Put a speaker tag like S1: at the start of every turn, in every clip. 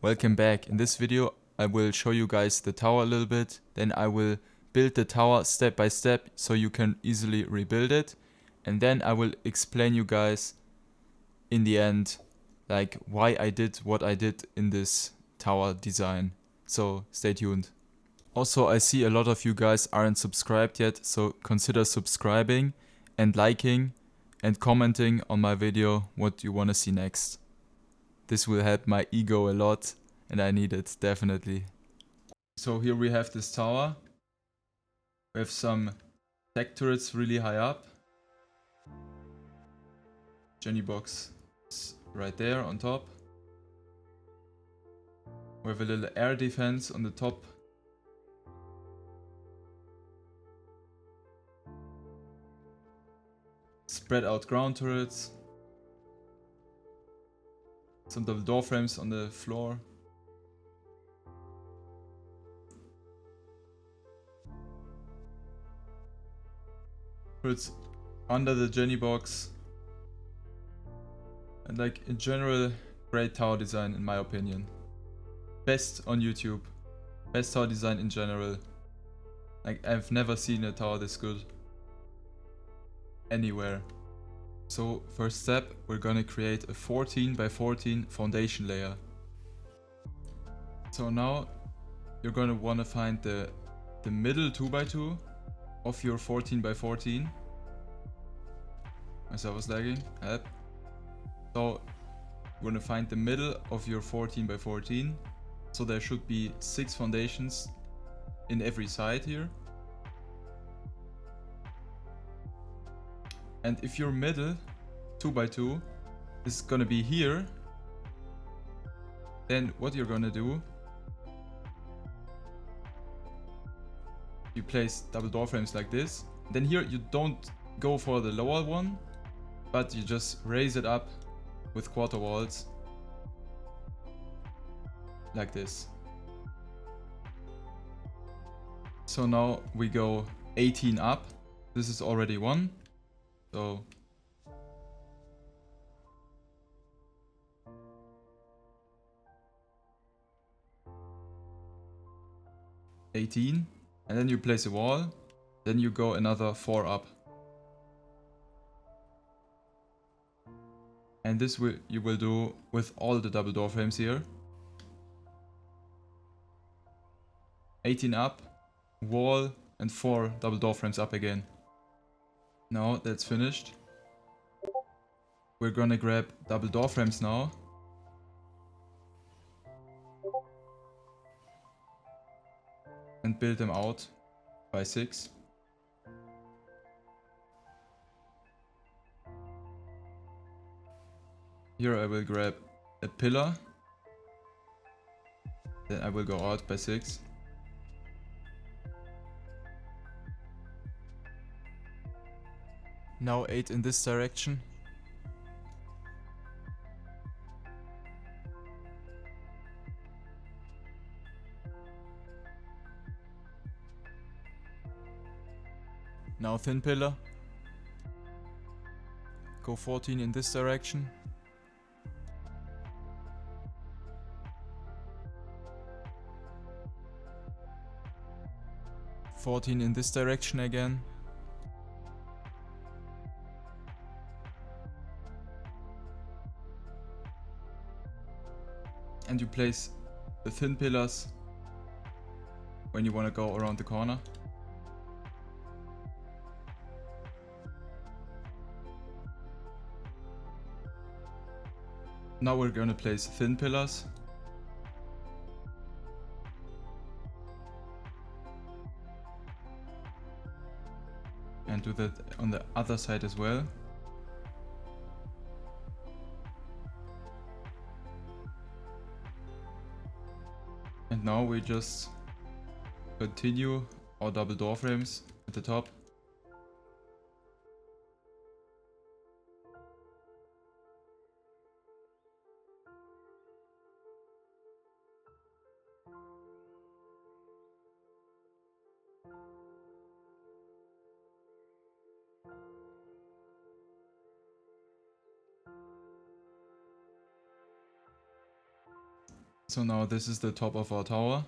S1: Welcome back. In this video I will show you guys the tower a little bit, then I will build the tower step by step so you can easily rebuild it, and then I will explain you guys in the end like why I did what I did in this tower design. So stay tuned. Also, I see a lot of you guys aren't subscribed yet, so consider subscribing and liking and commenting on my video what you want to see next. This will help my ego a lot and I need it definitely. So here we have this tower. We have some tech turrets really high up. Jenny box is right there on top. We have a little air defense on the top. Spread out ground turrets. Some double door frames on the floor. Turrets under the Jenny box. And like in general, great tower design in my opinion. Best on YouTube. Best tower design in general. Like I've never seen a tower this good. Anywhere. So first step, we're gonna create a 14 by 14 foundation layer. So now you're gonna wanna find the middle 2x2 of your 14 by 14. Myself was lagging, help. So we're gonna find the middle of your 14 by 14. So there should be 6 foundations in every side here. And if your middle 2x2 is gonna be here, then what you're gonna do, you place double door frames like this. Then here you don't go for the lower one, but you just raise it up with quarter walls like this. So now we go 18 up. This is already one. So (18), and then you place a wall, then you go another 4 up. And this you will do with all the double door frames here. 18 up, wall, and 4 double door frames up again. Now that's finished. We're gonna grab double door frames now. And build them out by 6. Here I will grab a pillar. Then I will go out by 6. Now 8 in this direction. Now thin pillar. Go 14 in this direction. (14) in this direction again. And you place the thin pillars when you want to go around the corner. Now we're going to place thin pillars. And do that on the other side as well. And now we just continue our double door frames at the top. So now this is the top of our tower.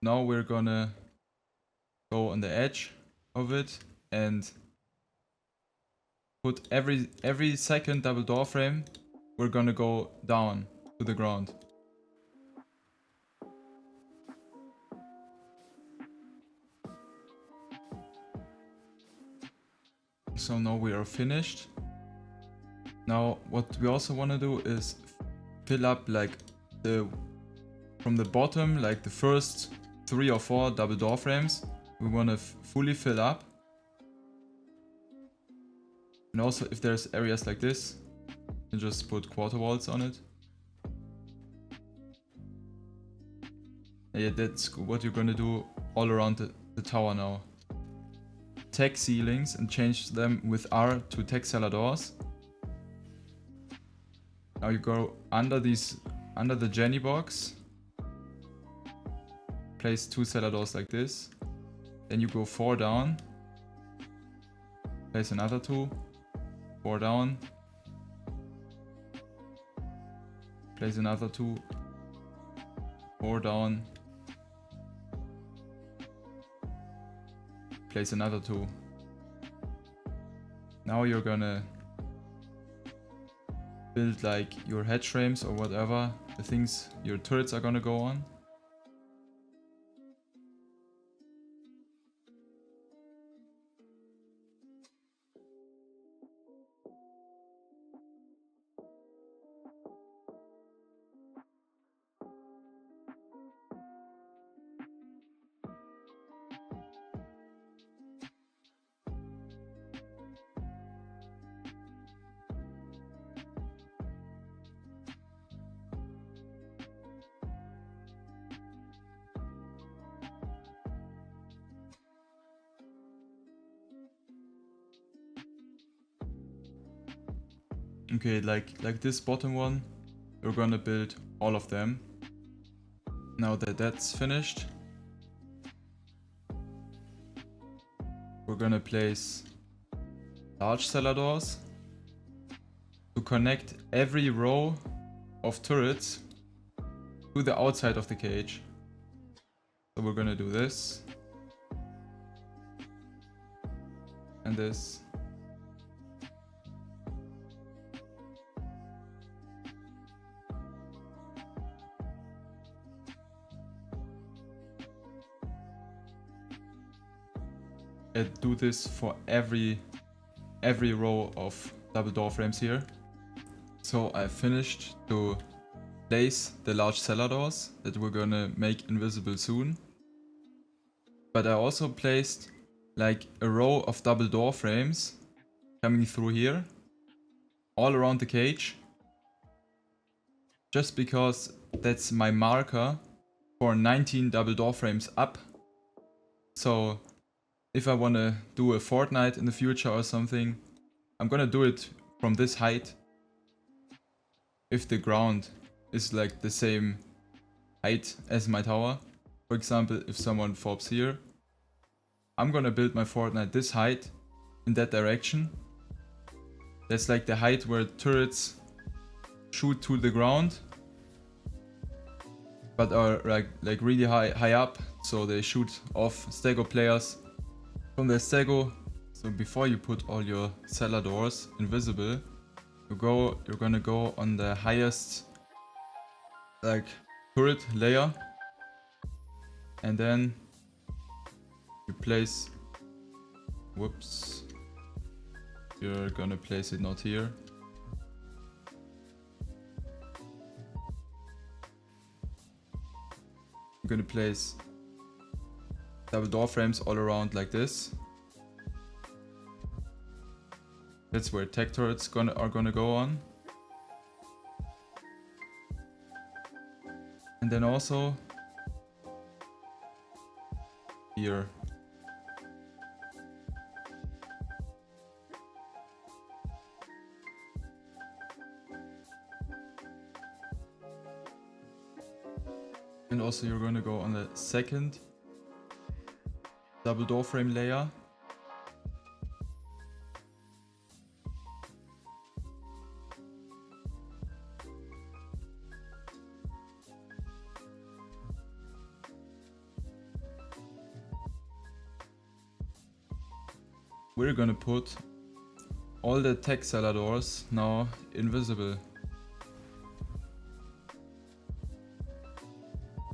S1: Now we're gonna go on the edge of it and put every second double door frame, we're gonna go down to the ground. So now we are finished. Now what we also want to do is fill up like from the bottom, like the first 3 or 4 double door frames, we want to fully fill up. And also if there's areas like this, you can just put quarter walls on it. Yeah, that's what you're gonna do all around the tower now. Tag ceilings and change them with R to tag cellar doors. Now you go under the Jenny box. Place 2 cellar doors like this. Then you go 4 down. Place another 2. 4 down. Place another 2. 4 down. Place another 2. Now you're gonna build like your hedge frames or whatever, the things your turrets are gonna go on. Okay, like this bottom one, we're gonna build all of them. Now that that's finished, we're gonna place large cellar doors to connect every row of turrets to the outside of the cage. So we're gonna do this and this. And do this for every row of double door frames here. So I finished to place the large cellar doors that we're gonna make invisible soon. But I also placed like a row of double door frames coming through here all around the cage, just because that's my marker for 19 double door frames up. So if I want to do a fortnight in the future or something, I'm gonna do it from this height if the ground is like the same height as my tower. For example, if someone forbs here, I'm gonna build my fortnight this height in that direction. That's like the height where turrets shoot to the ground, but are like really high up, so they shoot off stego players from their stego. So before you put all your cellar doors invisible, you're gonna go on the highest like turret layer, and then you place, whoops, you're gonna place it not here. I'm gonna place double door frames all around like this. That's where tech turrets are gonna go on. And then also here. And also you're gonna go on the second double door frame layer. we're gonna put all the tech cellar doors now invisible.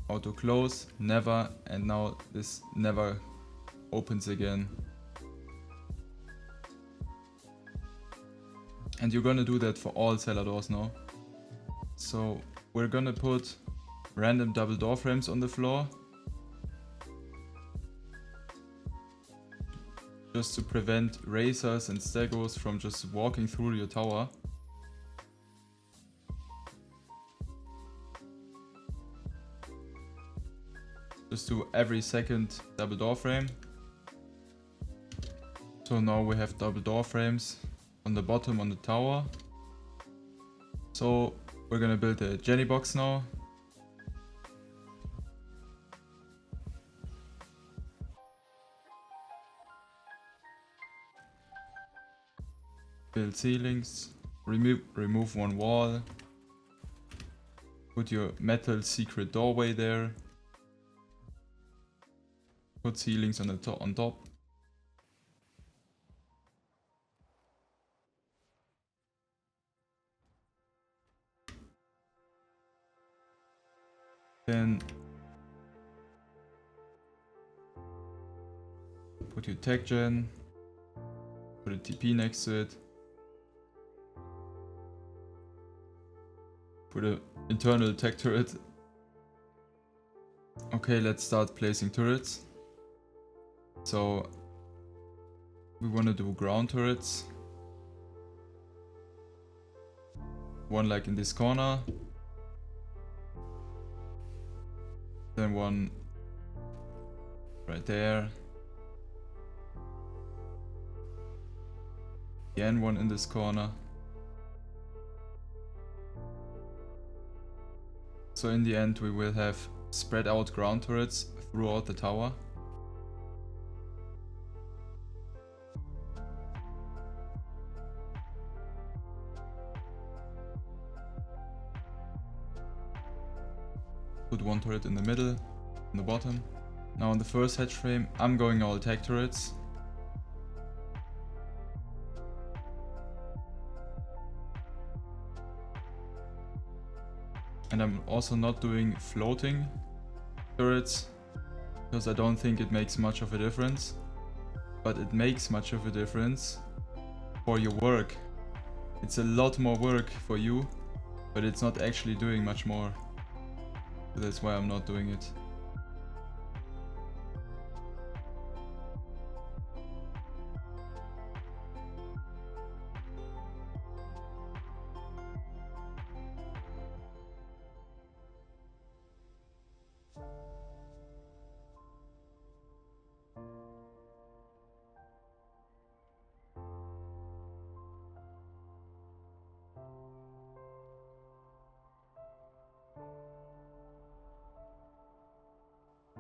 S1: Auto close, never, and now this never opens again. And you're gonna do that for all cellar doors now. So we're gonna put random double door frames on the floor, just to prevent racers and stegos from just walking through your tower. Just do every second double door frame. So now we have double door frames on the bottom on the tower. So we're gonna build a Jenny box now. Build ceilings, remove one wall. Put your metal secret doorway there. Put ceilings on the on top. Then put your tech gen. Put a TP next to it. Put an internal tech turret. Okay, let's start placing turrets. So we want to do ground turrets. One like in this corner. Then one right there. Again one in this corner. So in the end we will have spread out ground turrets throughout the tower. Put one turret in the middle, in the bottom. Now on the first hatch frame I'm going all tech turrets. And I'm also not doing floating turrets, because I don't think it makes much of a difference. But it makes much of a difference for your work. It's a lot more work for you, but it's not actually doing much more. So that's why I'm not doing it.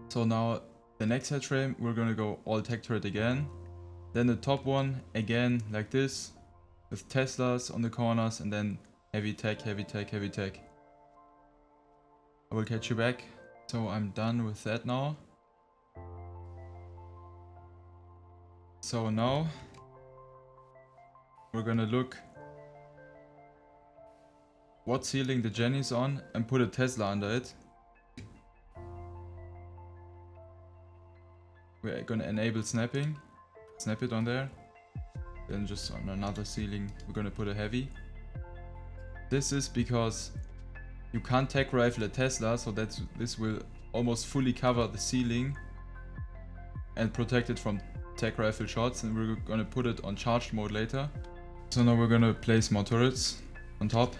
S1: So now the next hatch frame we're gonna go all tech turret again. Then the top one again like this, with Teslas on the corners, and then heavy tech, heavy tech, heavy tech. I will catch you back. So I'm done with that now. So now we're gonna look what ceiling the Jenny's on and put a Tesla under it. We're gonna enable snapping, snap it on there. Then just on another ceiling we're gonna put a heavy. This is because you can't tech rifle a Tesla, so this will almost fully cover the ceiling and protect it from tech rifle shots, and we're gonna put it on charged mode later. So now we're gonna place more turrets on top.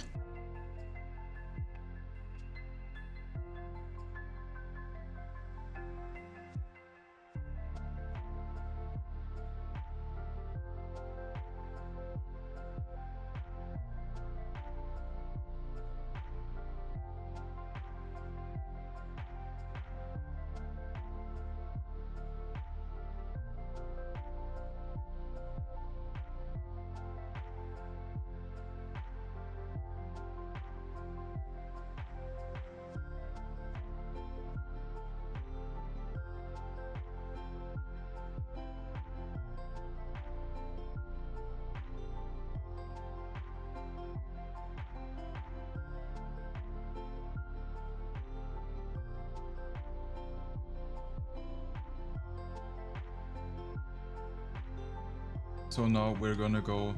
S1: So now we're gonna go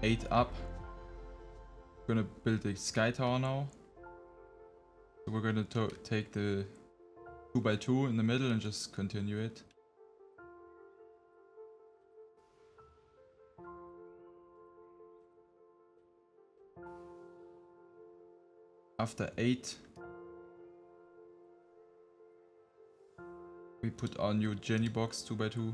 S1: 8 up. We're gonna build a sky tower now. So we're gonna take the 2x2 in the middle and just continue it. After 8, we put our new Jenny box 2x2.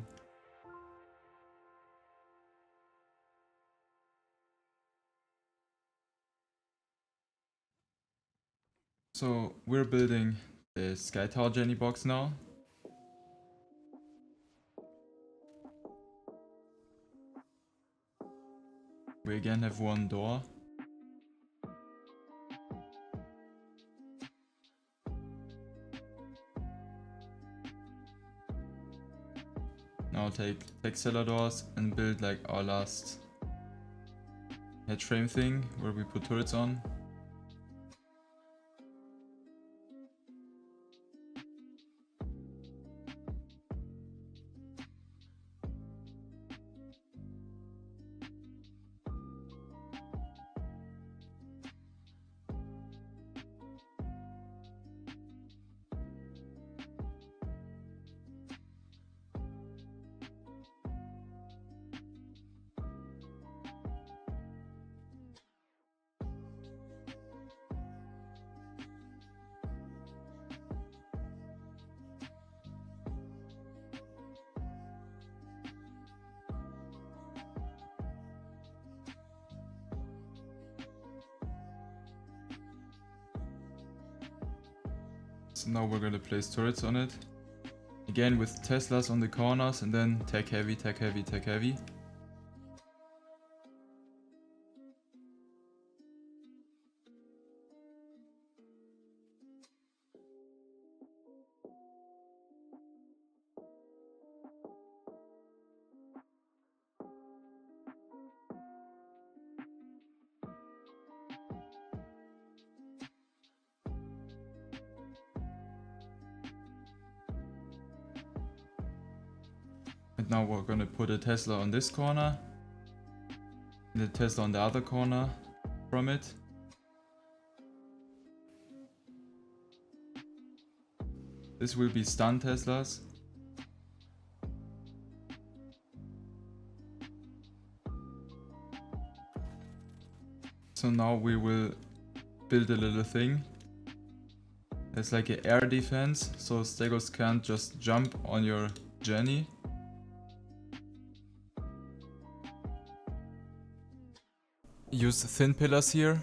S1: So we're building the Sky Tower Jenny box now. We again have one door. Now take cellar doors and build like our last head frame thing where we put turrets on. So now we're gonna place turrets on it. Again with Teslas on the corners and then tech heavy, tech heavy, tech heavy. And now we're gonna put a Tesla on this corner and a Tesla on the other corner from it. This will be stun Teslas. So now we will build a little thing. It's like an air defense, so Stegos can't just jump on your Jenny. Use thin pillars here.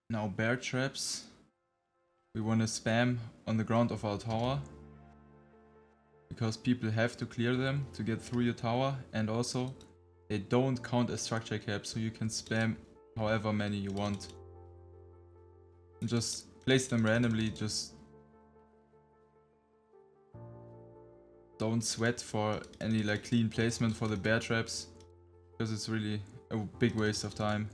S1: Now bear traps. We want to spam on the ground of our tower. Because people have to clear them to get through your tower, and also they don't count as structure caps, so you can spam however many you want. And just place them randomly, just don't sweat for any like clean placement for the bear traps, because it's really a big waste of time.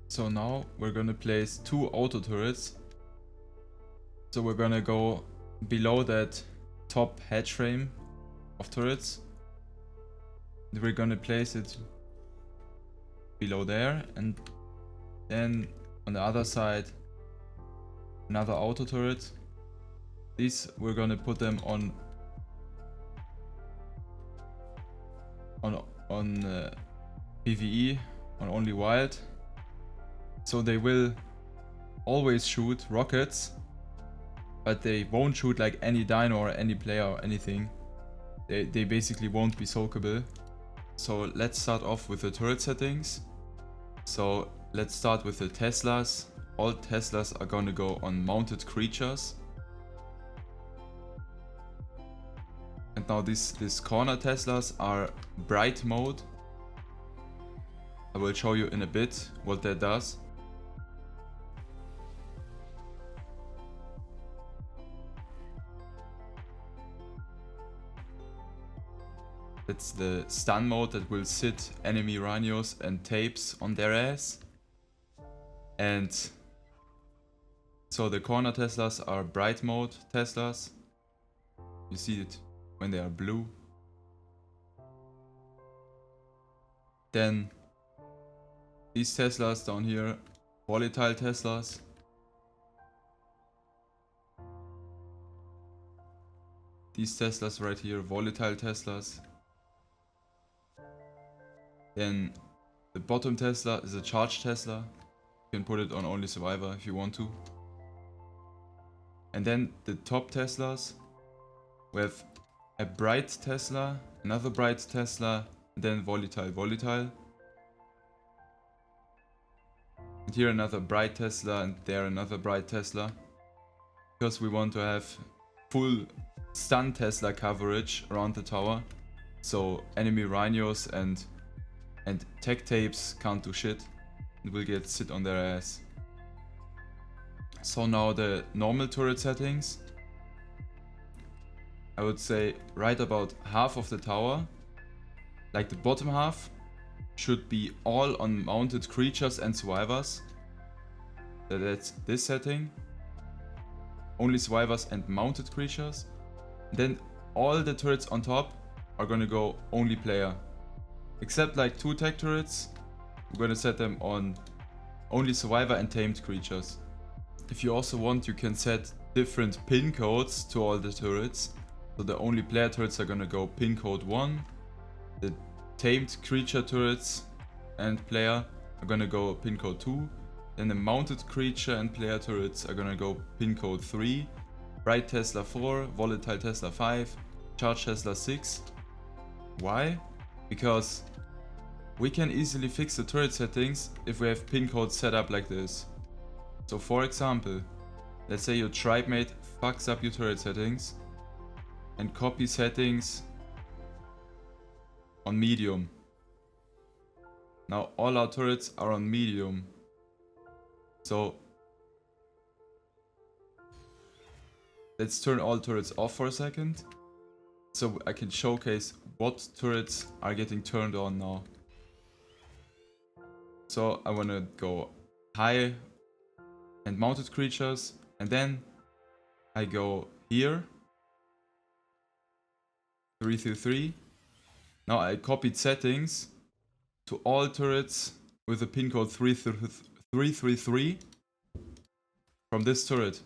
S1: So now we're gonna place 2 auto turrets. So we're gonna go below that top hedge frame of turrets. And we're gonna place it below there, and then on the other side another auto turret. These we're gonna put them on PvE, on only wild. So they will always shoot rockets, but they won't shoot like any dino or any player or anything. They basically won't be soakable. So let's start off with the turret settings. So let's start with the Teslas. All Teslas are gonna go on mounted creatures. And now these corner Teslas are bright mode. I will show you in a bit what that does. It's the stun mode that will sit enemy rhinos and tapes on their ass. And so the corner Teslas are bright mode Teslas. You see it when they are blue. Then these Teslas down here, volatile Teslas. These Teslas right here, volatile Teslas. Then the bottom Tesla is a charged Tesla. You can put it on only survivor if you want to. And then the top Teslas, we have a bright Tesla, another bright Tesla, and then volatile. And here another bright Tesla, and there another bright Tesla. Because we want to have full stun Tesla coverage around the tower. So enemy rhinos and tech tapes can't do shit and will get sit on their ass. So now the normal turret settings. I would say right about half of the tower, like the bottom half, should be all on mounted creatures and survivors. That's this setting. Only survivors and mounted creatures. Then all the turrets on top are gonna go only player. Except like 2 tech turrets, we're gonna set them on only survivor and tamed creatures. If you also want, you can set different pin codes to all the turrets. So the only player turrets are gonna go pin code 1. The tamed creature turrets and player are gonna go pin code 2. Then the mounted creature and player turrets are gonna go pin code 3. Bright Tesla 4, volatile Tesla 5, charged Tesla 6. Why? Because we can easily fix the turret settings if we have pin codes set up like this. So for example, let's say your tribe mate fucks up your turret settings and copy settings on medium. Now all our turrets are on medium. So let's turn all turrets off for a second, so I can showcase what turrets are getting turned on now. So I want to go high and mounted creatures, and then I go here 333. Now I copied settings to all turrets with a pin code 333 from this turret.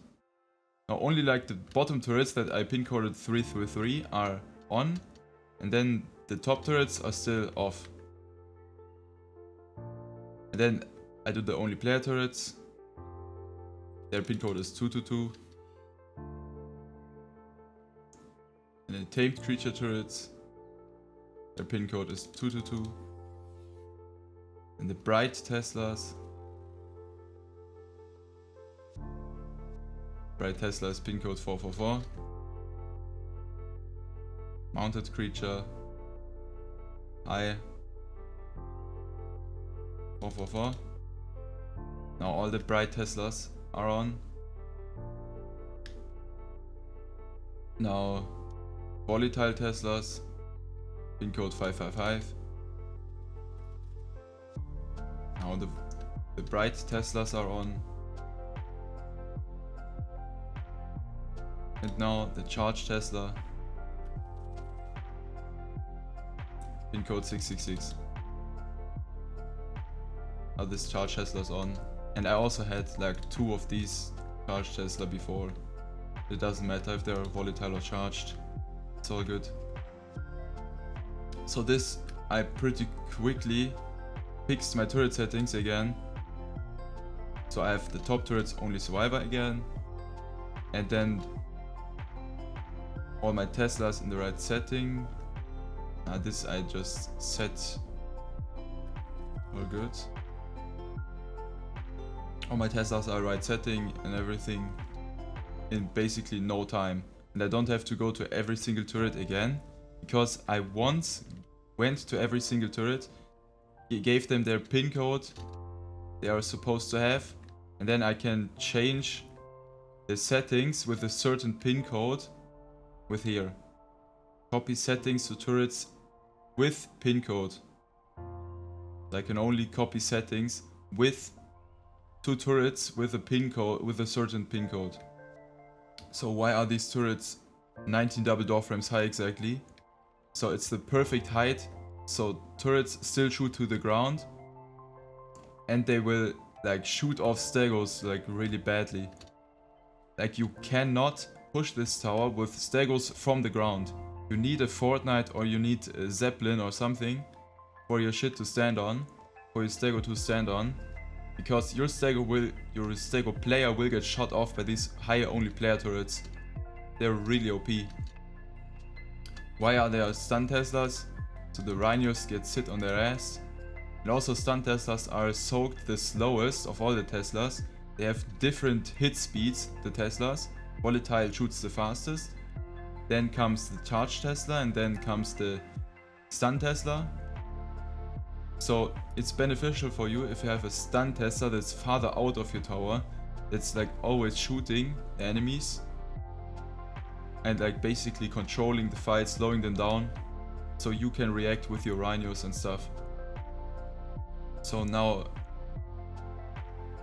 S1: Now only like the bottom turrets that I pin coded 333 are on, and then the top turrets are still off. And then I do the only player turrets. Their pin code is 222. And then tamed creature turrets, their pin code is 222. And the bright Teslas, bright Tesla is pin code 444. Mounted creature, high, 444. Now all the bright Teslas are on. Now volatile Teslas, pin code 555. Now the bright Teslas are on. And now the charged Tesla, pin code 666. Now this charged Tesla's on. And I also had like 2 of these charged Tesla before. It doesn't matter if they're volatile or charged. It's all good. So this, I pretty quickly fixed my turret settings again. So I have the top turrets only survivor again. And then all my Teslas in the right setting. This I just set all good. All my Teslas are right setting and everything in basically no time. And I don't have to go to every single turret again, because I once went to every single turret, gave them their pin code they are supposed to have, and then I can change the settings with a certain pin code with here. Copy settings to turrets with pin code. I can only copy settings with two turrets with a pin code, with a certain pin code. So why are these turrets 19 double door frames high exactly? So it's the perfect height, so turrets still shoot to the ground, and they will like shoot off stegos like really badly. Like you cannot push this tower with stegos from the ground. You need a Fortnite or you need a Zeppelin or something for your shit to stand on, for your stego to stand on, because your stego player will get shot off by these higher only player turrets. They're really OP. Why are there stun Teslas? So the Rhinos get sit on their ass. And also stun Teslas are soaked the slowest of all the Teslas. They have different hit speeds, the Teslas. Volatile shoots the fastest. Then comes the charged Tesla, and then comes the stun Tesla. So it's beneficial for you if you have a stun Tesla that's farther out of your tower, that's like always shooting the enemies and like basically controlling the fight, slowing them down, so you can react with your Rhinos and stuff. So now,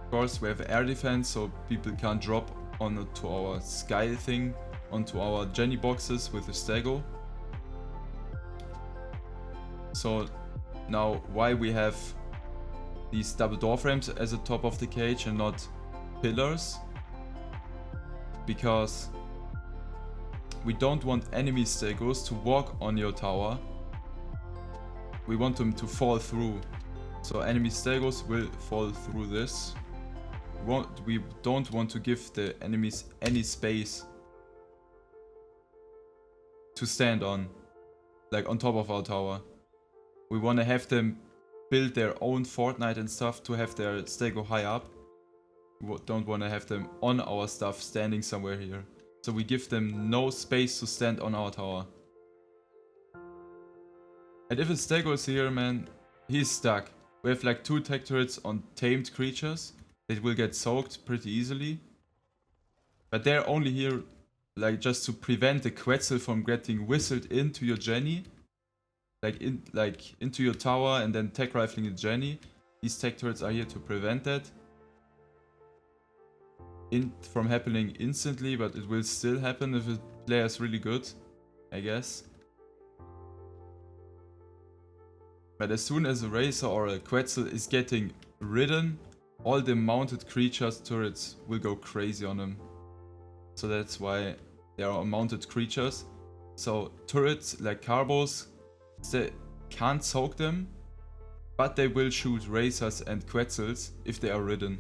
S1: of course, we have air defense, so people can't drop onto our sky thing, onto our Jenny boxes with the stego. So now, why we have these double door frames as the top of the cage and not pillars? Because we don't want enemy stegos to walk on your tower. We want them to fall through. So enemy stegos will fall through this. We don't want to give the enemies any space to stand on, like on top of our tower. We want to have them build their own Fortnite and stuff to have their stego high up. We don't want to have them on our stuff standing somewhere here. So we give them no space to stand on our tower. And if a stego is here, man, he's stuck. We have like 2 tech turrets on tamed creatures. They will get soaked pretty easily. But they're only here like just to prevent the Quetzal from getting whistled into your Jenny. Like into your tower and then tech rifling the Jenny. These tech turrets are here to prevent that from happening instantly, but it will still happen if a player is really good, I guess. But as soon as a Racer or a Quetzal is getting ridden, all the mounted creatures turrets will go crazy on them. So that's why they are mounted creatures. So turrets like Carbos, they can't soak them, but they will shoot Racers and Quetzals if they are ridden.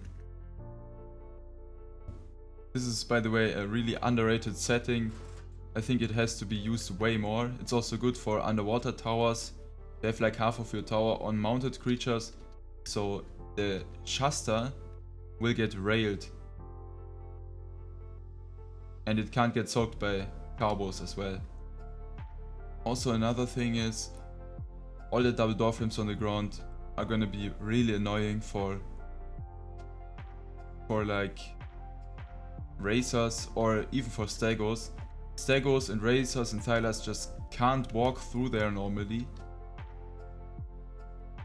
S1: This is, by the way, a really underrated setting. I think it has to be used way more. It's also good for underwater towers. You have like half of your tower on mounted creatures, so the Shasta will get railed. And it can't get soaked by Carbos as well. Also another thing is, all the double door frames on the ground are gonna be really annoying for like Racers or even for Stegos. Stegos and Racers and Thylas just can't walk through there normally.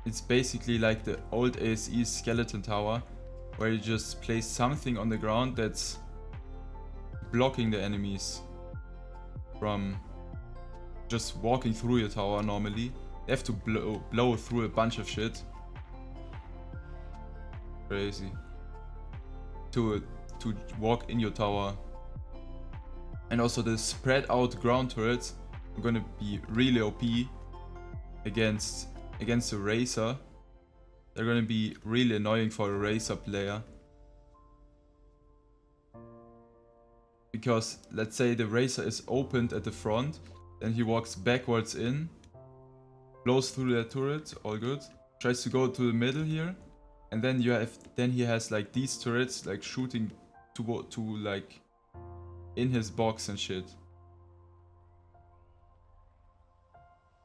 S1: It's basically like the old ASE skeleton tower, where you just place something on the ground that's blocking the enemies from just walking through your tower normally. They have to blow through a bunch of shit. Crazy. To walk in your tower. And also the spread out ground turrets are gonna be really OP against the Racer. They're gonna be really annoying for a Racer player. Because let's say the Racer is opened at the front, then he walks backwards in, blows through the turret, all good. Tries to go to the middle here, and then he has like these turrets like shooting to like in his box and shit.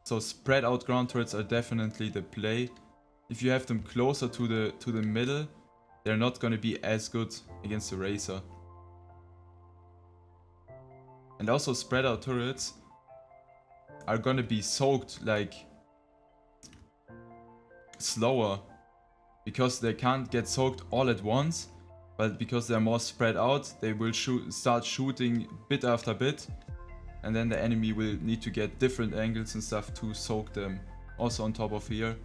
S1: So spread out ground turrets are definitely the play. If you have them closer to the middle, they're not gonna be as good against the Racer. And also spread out turrets are gonna be soaked like slower, because they can't get soaked all at once, but because they're more spread out, they will start shooting bit after bit, and then the enemy will need to get different angles and stuff to soak them. Also on top of here.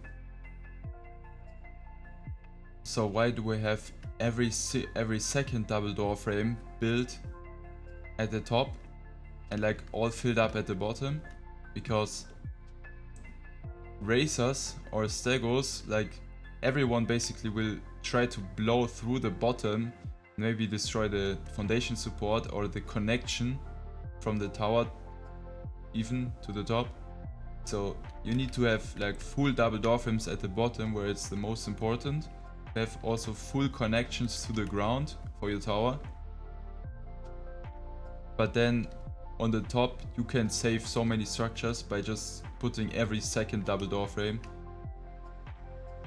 S1: So why do we have every second double door frame built at the top and like all filled up at the bottom? Because Racers or Stegos, like everyone basically will try to blow through the bottom, maybe destroy the foundation support or the connection from the tower even to the top. So you need to have like full double door frames at the bottom where it's the most important. Have also full connections to the ground for your tower. But then on the top you can save so many structures by just putting every second double door frame.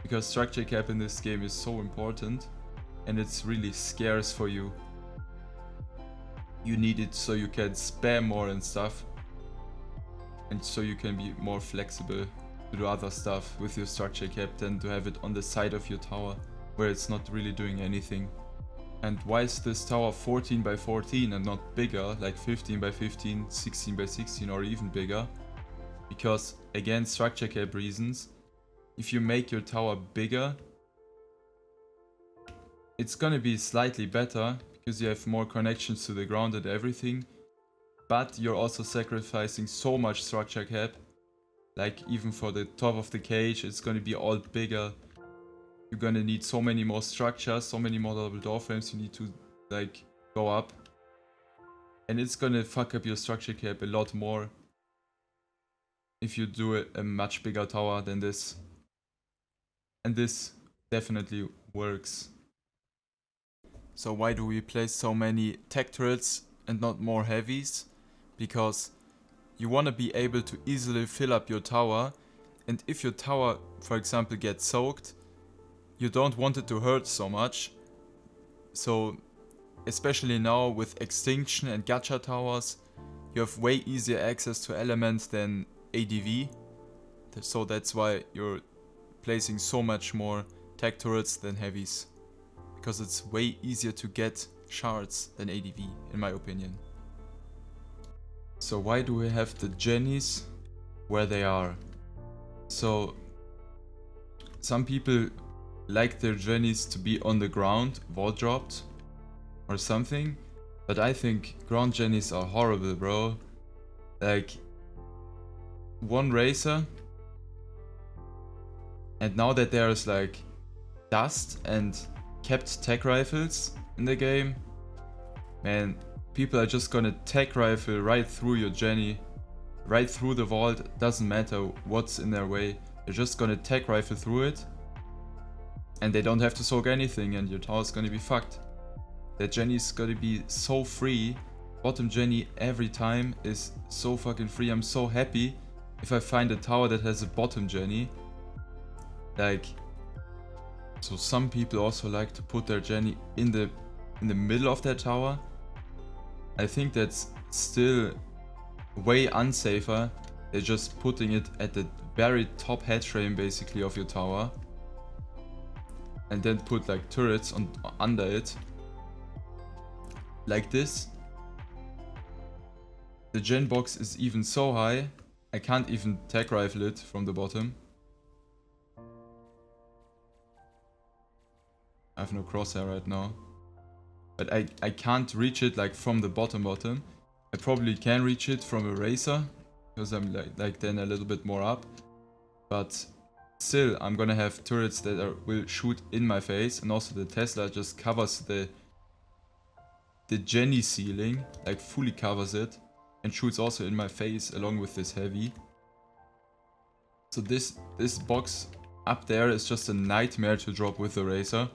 S1: Because structure cap in this game is so important and it's really scarce for you. You need it so you can spam more and stuff. And so you can be more flexible to do other stuff with your structure cap than to have it on the side of your tower where it's not really doing anything. And why is this tower 14 by 14 and not bigger, like 15 by 15, 16 by 16 or even bigger? Because again, structure cap reasons, if you make your tower bigger, it's gonna be slightly better because you have more connections to the ground and everything, but you're also sacrificing so much structure cap. Like even for the top of the cage, it's gonna be all bigger. You're gonna need so many more structures, so many more double door frames you need to like go up. And it's gonna fuck up your structure cap a lot more if you do a much bigger tower than this. And this definitely works. So why do we place so many tech turrets and not more heavies? Because you wanna be able to easily fill up your tower, and if your tower, for example, gets soaked, you don't want it to hurt so much. So especially now with extinction and gacha towers, you have way easier access to elements than ADV. So that's why you're placing so much more tech turrets than heavies. Because it's way easier to get shards than ADV, in my opinion. So why do we have the Jennies where they are? So some people like their Jennies to be on the ground, wall dropped or something, but I think ground Jennies are horrible, bro. Like one Racer, and now that there's like dust and kept tech rifles in the game, man, people are just gonna tech rifle right through your Jenny, right through the vault. Doesn't matter what's in their way, they're just gonna tech rifle through it. And they don't have to soak anything and your tower's gonna be fucked. That Jenny's gonna be so free. Bottom Jenny every time is so fucking free. I'm so happy if I find a tower that has a bottom Jenny. Like, so some people also like to put their Jenny in the middle of their tower. I think that's still way unsafer. They're just putting it at the very top head frame basically of your tower. And then put like turrets under it. Like this. The gen box is even so high, I can't even tech rifle it from the bottom. I have no crosshair right now. But I can't reach it like from the bottom. I probably can reach it from a racer, because I'm like then a little bit more up. But still, I'm gonna have turrets that will shoot in my face, and also the Tesla just covers the Jenny ceiling, like fully covers it, and shoots also in my face along with this heavy. So this box up there is just a nightmare to drop with the racer.